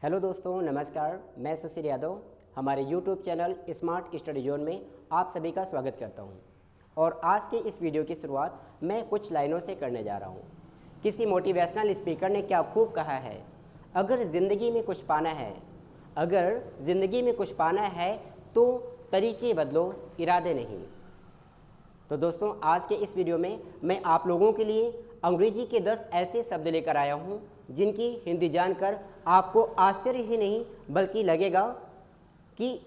Hello दोस्तों, नमस्कार। मैं सुशील यादव हमारे YouTube channel smart study zone में आप सभी का स्वागत करता हूं। और आज के इस वीडियो की शुरुआत मैं कुछ लाइनों से करने जा रहा हूं। किसी मोटिवेशनल स्पीकर ने क्या खूब कहा है, अगर ज़िंदगी में कुछ पाना है तो तरीके बदलो, इरादे नहीं। तो दोस्तों, आज के इस वीडियो में मैं आप लोगों के लिए अंग्रेजी के 10 ऐसे शब्द लेकर आया हूं जिनकी हिंदी जानकर आपको आश्चर्य ही नहीं बल्कि लगेगा कि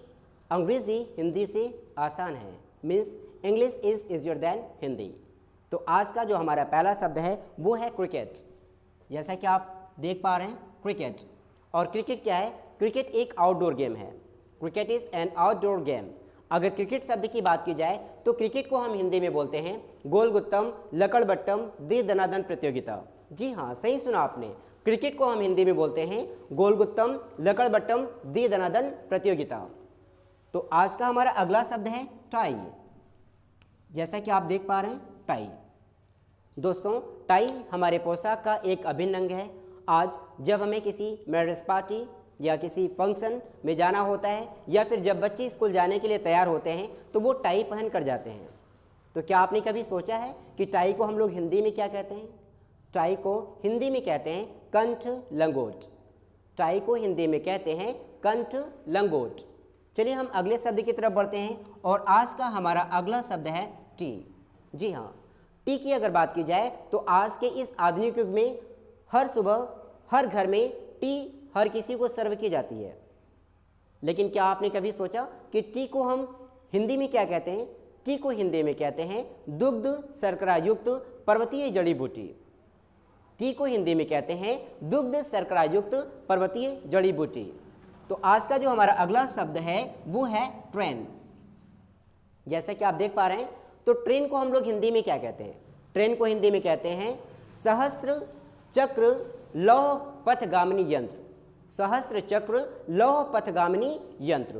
अंग्रेज़ी हिंदी से आसान है। Means English is easier than Hindi. तो आज का जो हमारा पहला शब्द है वो है क्रिकेट। जैसा कि आप देख पा रहे हैं, क्रिकेट। और क्रिकेट क्या है? क्रिकेट एक आउटडोर गेम है। Cricket is an outdoor game. अगर क्रिकेट शब्द की बात की जाए तो क्रिकेट को हम हिंदी में बोलते हैं गोल गुत्तम, लकड़बट्टम, दी दनादन प्रतियोगिता। जी हाँ, सही सुना आपने। क्रिकेट को हम हिंदी में बोलते हैं गोल गुत्तम, लकड़बट्टम, दी दनादन प्रतियोगिता। तो आज का हमारा अगला शब्द है टाई। जैसा कि आप देख पा रहे हैं, टाई। दोस्तों, टाई हमारे पोशाक का एक अभिन्न अंग है। आज जब हमें किसी मैरिज पार्टी या किसी फंक्शन में जाना होता है या फिर जब बच्चे स्कूल जाने के लिए तैयार होते हैं तो वो टाई पहन कर जाते हैं। तो क्या आपने कभी सोचा है कि टाई को हम लोग हिंदी में क्या कहते हैं? टाई को हिंदी में कहते हैं कंठ लंगोट। टाई को हिंदी में कहते हैं कंठ लंगोट। चलिए हम अगले शब्द की तरफ बढ़ते हैं और आज का हमारा अगला शब्द है टी। जी हाँ, टी की अगर बात की जाए तो आज के इस आधुनिक युग में हर सुबह हर घर में टी हर किसी को सर्व की जाती है। लेकिन क्या आपने कभी सोचा कि टी को हम हिंदी में क्या कहते हैं? टी को हिंदी में कहते हैं दुग्ध शर्करा युक्त पर्वतीय जड़ी बूटी। टी को हिंदी में कहते हैं दुग्ध शर्करा युक्त पर्वतीय जड़ी बूटी। तो आज का जो हमारा अगला शब्द है वो है ट्रेन। जैसे कि आप देख पा रहे हैं, तो ट्रेन को हम लोग हिंदी में क्या कहते हैं? ट्रेन को हिंदी में कहते हैं सहस्त्र चक्र लौह पथगामिनी यंत्र। सहस्त्र चक्र लौह पथगामिनी यंत्र।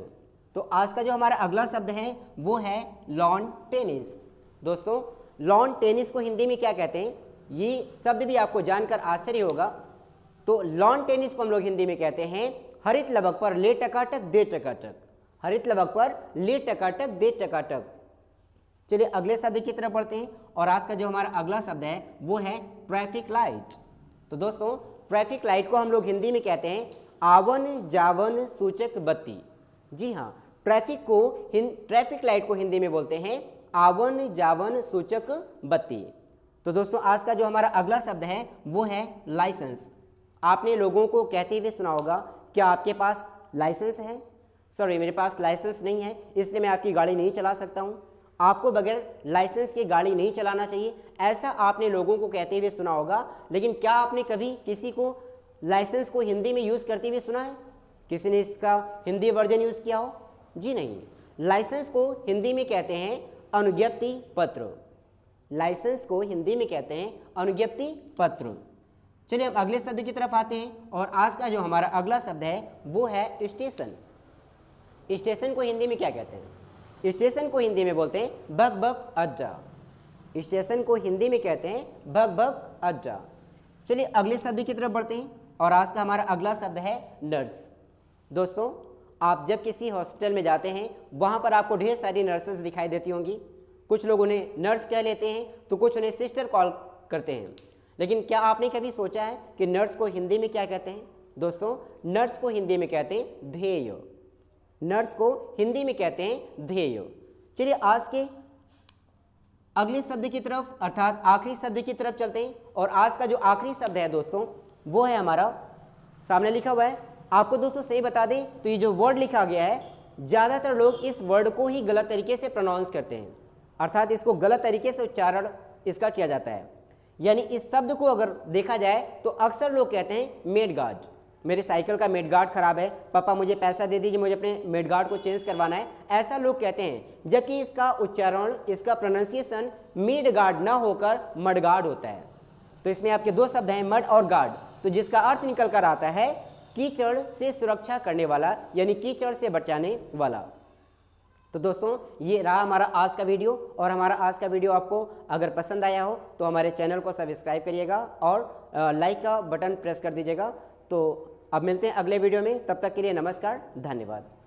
तो आज का जो हमारा अगला शब्द है वो है लॉन टेनिस। दोस्तों, लॉन टेनिस को हिंदी में क्या कहते हैं? ये शब्द भी आपको जानकर आश्चर्य होगा। तो लॉन टेनिस को हम लोग हिंदी में कहते हैं हरित लवक पर ले टकाटक दे टकाटक। हरित लवक पर ले टकाटक दे टकाटक। चलिए अगले शब्द की तरफ बढ़ते हैं और आज का जो हमारा अगला शब्द है वो है ट्रैफिक लाइट। तो दोस्तों, ट्रैफिक लाइट को हम लोग हिंदी में कहते हैं आवन जावन सूचक बत्ती। जी हाँ, ट्रैफिक लाइट को हिंदी में बोलते हैं आवन जावन सूचक बत्ती। तो दोस्तों, आज का जो हमारा अगला शब्द है वो है लाइसेंस। आपने लोगों को कहते हुए सुना होगा, क्या आपके पास लाइसेंस है? सॉरी, मेरे पास लाइसेंस नहीं है इसलिए मैं आपकी गाड़ी नहीं चला सकता हूँ। आपको बगैर लाइसेंस की गाड़ी नहीं चलाना चाहिए, ऐसा आपने लोगों को कहते हुए सुना होगा। लेकिन क्या आपने कभी किसी को लाइसेंस को हिंदी में यूज़ करते हुए सुना है? किसी ने इसका हिंदी वर्जन यूज़ किया हो? जी नहीं। लाइसेंस को हिंदी में कहते हैं अनुज्ञप्ति पत्र। लाइसेंस को हिंदी में कहते हैं अनुज्ञप्ति पत्र। चलिए अब अगले शब्द की तरफ आते हैं और आज का जो हमारा अगला शब्द है वो है स्टेशन। स्टेशन को हिंदी में क्या कहते हैं? स्टेशन को हिंदी में बोलते हैं बग बग अड्डा। स्टेशन को हिंदी में कहते हैं बग बग अड्डा। चलिए अगले शब्द की तरफ बढ़ते हैं और आज का हमारा अगला शब्द है नर्स। दोस्तों, आप जब किसी हॉस्पिटल में जाते हैं वहाँ पर आपको ढेर सारी नर्सेस दिखाई देती होंगी। कुछ लोग उन्हें नर्स कह लेते हैं तो कुछ उन्हें सिस्टर कॉल करते हैं। लेकिन क्या आपने कभी सोचा है कि नर्स को हिंदी में क्या कहते हैं? दोस्तों, नर्स को हिंदी में कहते हैं ध्येय। नर्स को हिंदी में कहते हैं ध्येय। चलिए आज के अगले शब्द की तरफ अर्थात आखिरी शब्द की तरफ चलते हैं और आज का जो आखिरी शब्द है दोस्तों वो है हमारा, सामने लिखा हुआ है। आपको दोस्तों सही बता दें तो ये जो वर्ड लिखा गया है, ज़्यादातर लोग इस वर्ड को ही गलत तरीके से प्रोनाउंस करते हैं, अर्थात इसको गलत तरीके से उच्चारण इसका किया जाता है। यानी इस शब्द को अगर देखा जाए तो अक्सर लोग कहते हैं मेड गार्ड। मेरे साइकिल का मेड गार्ड ख़राब है, पापा मुझे पैसा दे दीजिए, मुझे अपने मेड गार्ड को चेंज करवाना है, ऐसा लोग कहते हैं। जबकि इसका उच्चारण, इसका प्रोनाउंसिएशन मेड गार्ड ना होकर मड गार्ड होता है। तो इसमें आपके दो शब्द हैं मड और गार्ड, तो जिसका अर्थ निकल कर आता है कीचड़ से सुरक्षा करने वाला, यानी कीचड़ से बचाने वाला। तो दोस्तों, ये रहा हमारा आज का वीडियो और हमारा आज का वीडियो आपको अगर पसंद आया हो तो हमारे चैनल को सब्सक्राइब करिएगा और लाइक का बटन प्रेस कर दीजिएगा। तो अब मिलते हैं अगले वीडियो में, तब तक के लिए नमस्कार, धन्यवाद।